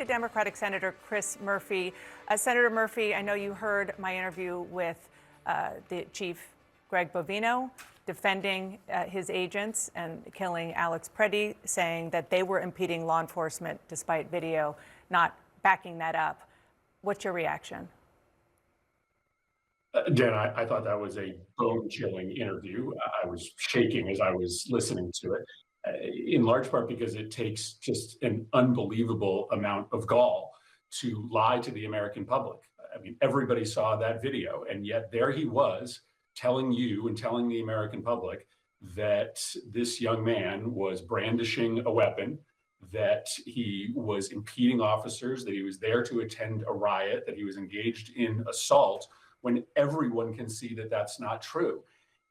to Democratic Senator Chris Murphy. Senator Murphy, I know you heard my interview with the Chief Greg Bovino defending his agents and killing Alex Preddy, saying that they were impeding law enforcement despite video not backing that up. What's your reaction? Jen, I thought that was a bone-chilling interview. I was shaking as I was listening to it, in large part because it takes just an unbelievable amount of gall to lie to the American public. I mean, everybody saw that video, and yet there he was telling you and telling the American public that this young man was brandishing a weapon, that he was impeding officers, that he was there to attend a riot, that he was engaged in assault, when everyone can see that that's not true.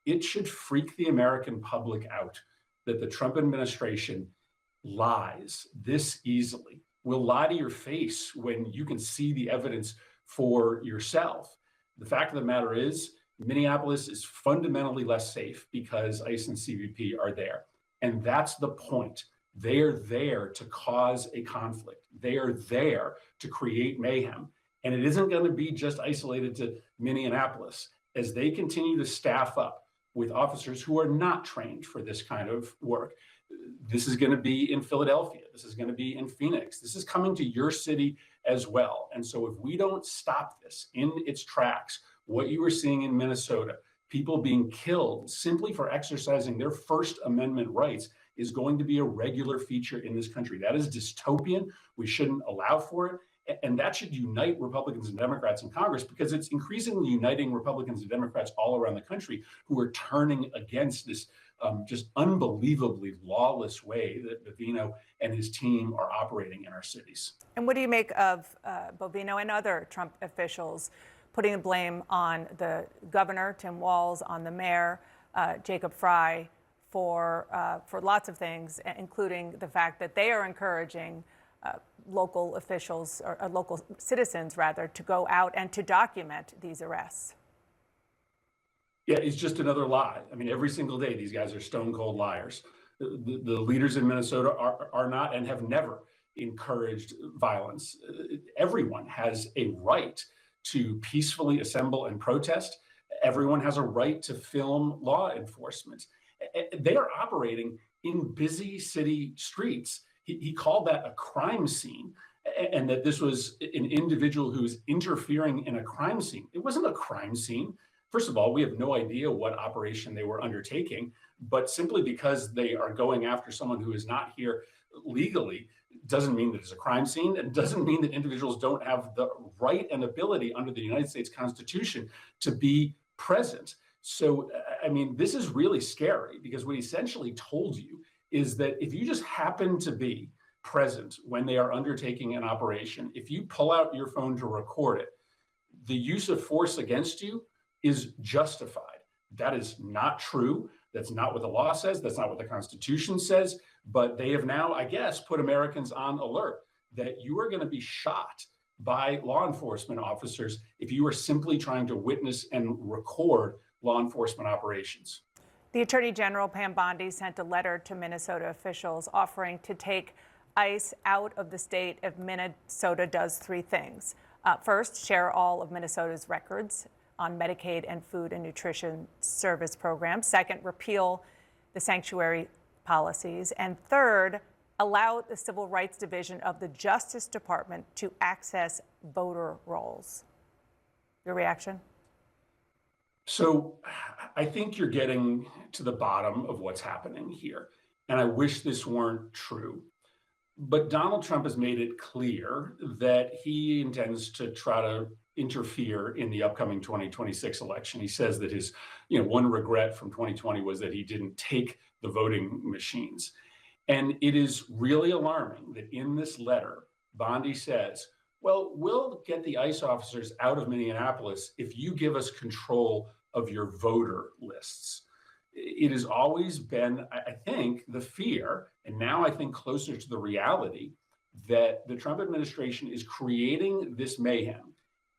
It should freak the American public out that the Trump administration lies this easily, will lie to your face when you can see the evidence for yourself. The fact of the matter is, Minneapolis is fundamentally less safe because ICE and CBP are there. And that's the point. They are there to cause a conflict. They are there to create mayhem. And it isn't going to be just isolated to Minneapolis. As they continue to staff up with officers who are not trained for this kind of work, this is going to be in Philadelphia. This is going to be in Phoenix. This is coming to your city as well. And so if we don't stop this in its tracks, what you are seeing in Minnesota, people being killed simply for exercising their First Amendment rights, is going to be a regular feature in this country. That is dystopian. We shouldn't allow for it. And that should unite Republicans and Democrats in Congress, because it's increasingly uniting Republicans and Democrats all around the country who are turning against this just unbelievably lawless way that Bovino and his team are operating in our cities. And what do you make of Bovino and other Trump officials putting the blame on the governor, Tim Walz, on the mayor, Jacob Fry, for lots of things, including the fact that they are encouraging local officials, or local citizens rather, to go out and to document these arrests? Yeah, it's just another lie. I mean, every single day, these guys are stone cold liars. The leaders in Minnesota are not and have never encouraged violence. Everyone has a right to peacefully assemble and protest. Everyone has a right to film law enforcement. They are operating in busy city streets. He called that a crime scene, and that this was an individual who's interfering in a crime scene. It wasn't a crime scene. First of all, we have no idea what operation they were undertaking, but simply because they are going after someone who is not here legally doesn't mean that it's a crime scene, and doesn't mean that individuals don't have the right and ability under the United States Constitution to be present. So, I mean, this is really scary, because what he essentially told you is that if you just happen to be present when they are undertaking an operation, if you pull out your phone to record it, the use of force against you is justified. That is not true. That's not what the law says. That's not what the Constitution says. But they have now, I guess, put Americans on alert that you are going to be shot by law enforcement officers if you are simply trying to witness and record law enforcement operations. The Attorney General, Pam Bondi, sent a letter to Minnesota officials offering to take ICE out of the state if Minnesota does three things. First, share all of Minnesota's records on Medicaid and food and nutrition service programs. Second, repeal the sanctuary policies. And third, allow the Civil Rights Division of the Justice Department to access voter rolls. Your reaction? So I think you're getting to the bottom of what's happening here. And I wish this weren't true. But Donald Trump has made it clear that he intends to try to interfere in the upcoming 2026 election. He says that his, one regret from 2020 was that he didn't take the voting machines. And it is really alarming that in this letter, Bondi says, well, we'll get the ICE officers out of Minneapolis if you give us control of your voter lists. It has always been, I think, the fear, and now I think closer to the reality, that the Trump administration is creating this mayhem,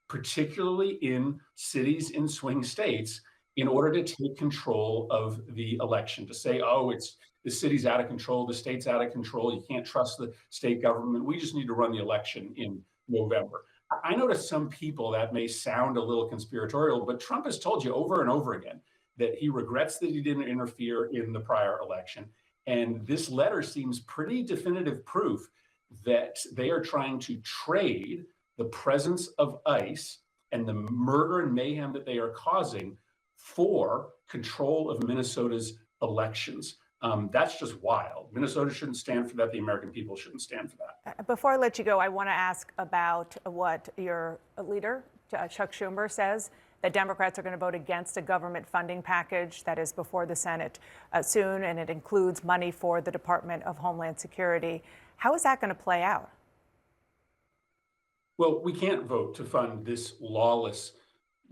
particularly in cities in swing states, in order to take control of the election, to say, oh, it's the city's out of control, the state's out of control, you can't trust the state government, we just need to run the election in November. I know to some people that may sound a little conspiratorial, but Trump has told you over and over again that he regrets that he didn't interfere in the prior election. And this letter seems pretty definitive proof that they are trying to trade the presence of ICE and the murder and mayhem that they are causing for control of Minnesota's elections. That's just wild. Minnesota shouldn't stand for that. The American people shouldn't stand for that. Before I let you go, I want to ask about what your leader, Chuck Schumer, says, that Democrats are going to vote against a government funding package that is before the Senate soon, and it includes money for the Department of Homeland Security. How is that going to play out? Well, we can't vote to fund this lawless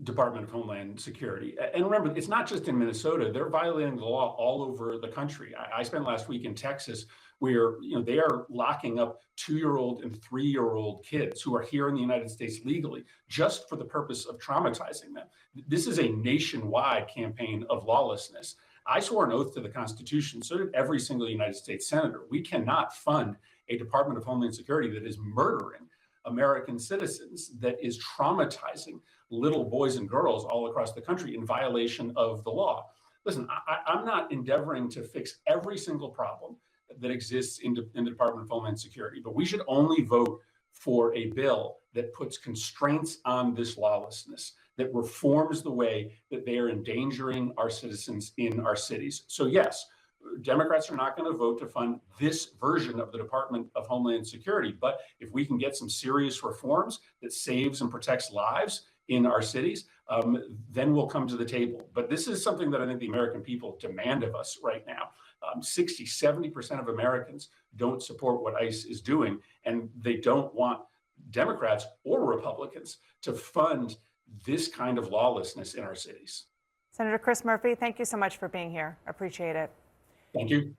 Department of Homeland Security. And remember, it's not just in Minnesota. They're violating the law all over the country. I spent last week in Texas where they are locking up 2-year-old and 3-year-old kids who are here in the United States legally just for the purpose of traumatizing them. This is a nationwide campaign of lawlessness. I swore an oath to the Constitution, so did every single United States senator. We cannot fund a Department of Homeland Security that is murdering American citizens, that is traumatizing little boys and girls all across the country in violation of the law. Listen, I'm not endeavoring to fix every single problem that exists in the Department of Homeland Security, but we should only vote for a bill that puts constraints on this lawlessness, that reforms the way that they are endangering our citizens in our cities. So yes, Democrats are not going to vote to fund this version of the Department of Homeland Security. But if we can get some serious reforms that saves and protects lives in our cities, then we'll come to the table. But this is something that I think the American people demand of us right now. 60, 70% of Americans don't support what ICE is doing, and they don't want Democrats or Republicans to fund this kind of lawlessness in our cities. Senator Chris Murphy, thank you so much for being here. I appreciate it. Thank you.